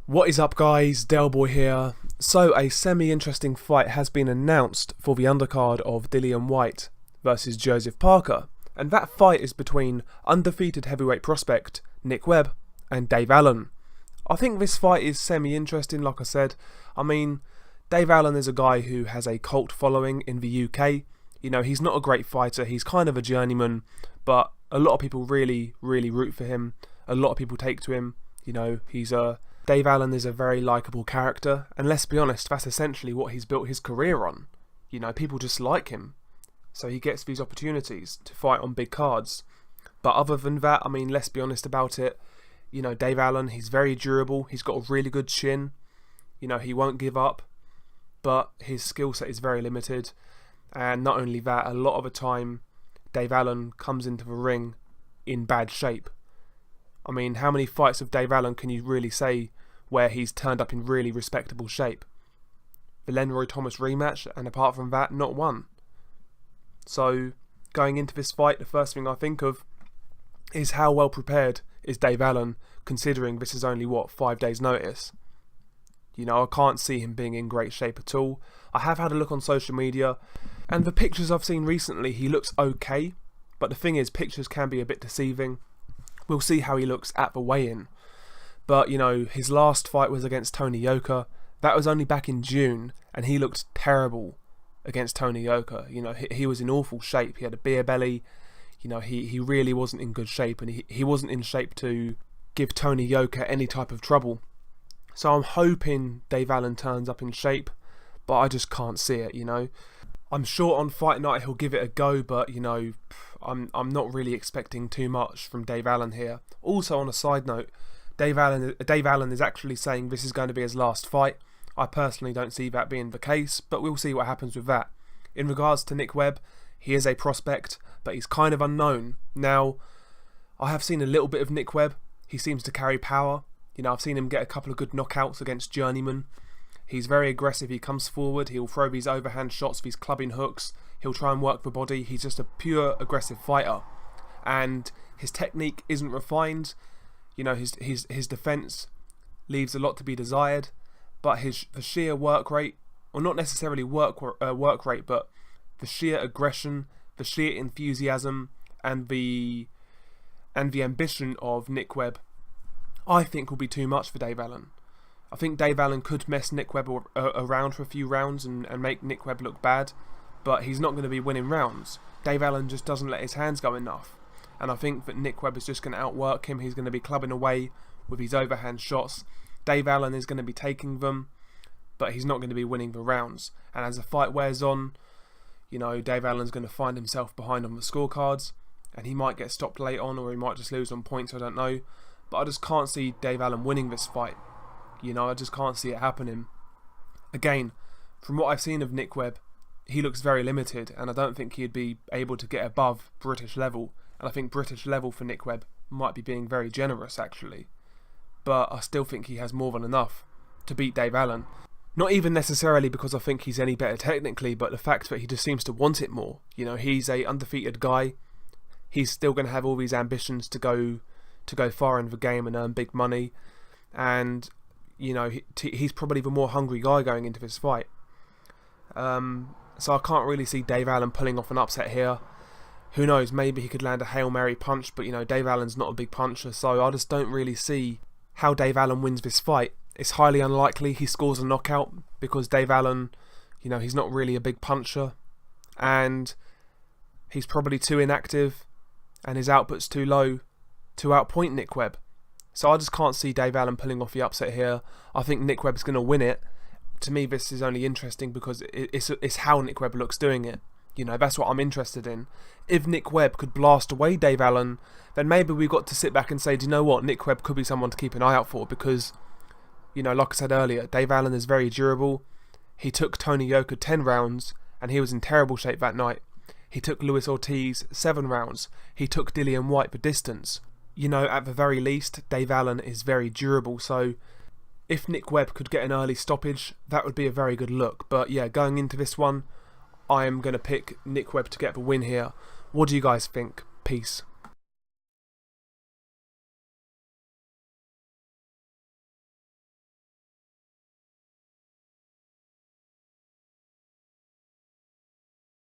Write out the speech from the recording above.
What is up, guys? Delboy here. So a semi-interesting fight has been announced for the undercard of Whyte versus Joseph Parker, and that fight is between undefeated heavyweight prospect Nick Webb and Dave Allen. I think this fight is semi-interesting, like I said. I mean, Dave Allen is a guy who has a cult following in the UK. You know, he's not a great fighter, he's kind of a journeyman, but a lot of people really root for him. A lot of people take to him. You know, Dave Allen is a very likeable character, and let's be honest, that's essentially what he's built his career on. You know, people just like him, so he gets these opportunities to fight on big cards. But other than that, I mean, let's be honest about it. You know, Dave Allen, he's very durable, he's got a really good chin. You know, he won't give up, but his skill set is very limited. And not only that, a lot of the time, Dave Allen comes into the ring in bad shape. I mean, how many fights of Dave Allen can you really say where he's turned up in really respectable shape? The Lenroy Thomas rematch, and apart from that, not one. So, going into this fight, the first thing I think of is how well prepared is Dave Allen, considering this is only, 5 days notice. You know, I can't see him being in great shape at all. I have had a look on social media, and the pictures I've seen recently, he looks okay. But the thing is, pictures can be a bit deceiving. We'll see how he looks at the weigh-in. But, you know, his last fight was against Tony Yoka. That was only back in June, and he looked terrible against Tony Yoka. You know, he was in awful shape. He had a beer belly. You know, he really wasn't in good shape, and he wasn't in shape to give Tony Yoka any type of trouble. So I'm hoping Dave Allen turns up in shape, but I just can't see it, you know. I'm sure on fight night he'll give it a go, but, you know, I'm not really expecting too much from Dave Allen here. Also, on a side note, Dave Allen is actually saying this is going to be his last fight. I personally don't see that being the case, but we'll see what happens with that. In regards to Nick Webb, he is a prospect, but he's kind of unknown. Now, I have seen a little bit of Nick Webb. He seems to carry power. You know, I've seen him get a couple of good knockouts against journeymen. He's very aggressive, he comes forward, he'll throw these overhand shots, these clubbing hooks, he'll try and work the body. He's just a pure aggressive fighter, and his technique isn't refined. You know, his defense leaves a lot to be desired, but the sheer work rate, or not necessarily work rate, but the sheer aggression, the sheer enthusiasm, and the ambition of Nick Webb, I think will be too much for Dave Allen. I think Dave Allen could mess Nick Webb around for a few rounds and make Nick Webb look bad, but he's not going to be winning rounds. Dave Allen just doesn't let his hands go enough, and I think that Nick Webb is just going to outwork him. He's going to be clubbing away with his overhand shots. Dave Allen is going to be taking them, but he's not going to be winning the rounds. And as the fight wears on, you know, Dave Allen's going to find himself behind on the scorecards, and he might get stopped late on, or he might just lose on points, I don't know. But I just can't see Dave Allen winning this fight. You know, I just can't see it happening. Again, from what I've seen of Nick Webb, he looks very limited, and I don't think he'd be able to get above British level. And I think British level for Nick Webb might be being very generous, actually. But I still think he has more than enough to beat Dave Allen. Not even necessarily because I think he's any better technically, but the fact that he just seems to want it more. You know, he's a undefeated guy. He's still going to have all these ambitions to go far in the game and earn big money. And you know, he's probably the more hungry guy going into this fight. So I can't really see Dave Allen pulling off an upset here. Who knows, maybe he could land a Hail Mary punch, but, you know, Dave Allen's not a big puncher, so I just don't really see how Dave Allen wins this fight. It's highly unlikely he scores a knockout, because Dave Allen, you know, he's not really a big puncher, and he's probably too inactive, and his output's too low to outpoint Nick Webb. So I just can't see Dave Allen pulling off the upset here. I think Nick Webb's going to win it. To me, this is only interesting because it's how Nick Webb looks doing it. You know, that's what I'm interested in. If Nick Webb could blast away Dave Allen, then maybe we've got to sit back and say, do you know what? Nick Webb could be someone to keep an eye out for, because, you know, like I said earlier, Dave Allen is very durable. He took Tony Yoka 10 rounds, and he was in terrible shape that night. He took Luis Ortiz 7 rounds. He took Whyte the distance. You know, at the very least, Dave Allen is very durable, so if Nick Webb could get an early stoppage, that would be a very good look. But yeah, going into this one, I am going to pick Nick Webb to get the win here. What do you guys think? Peace.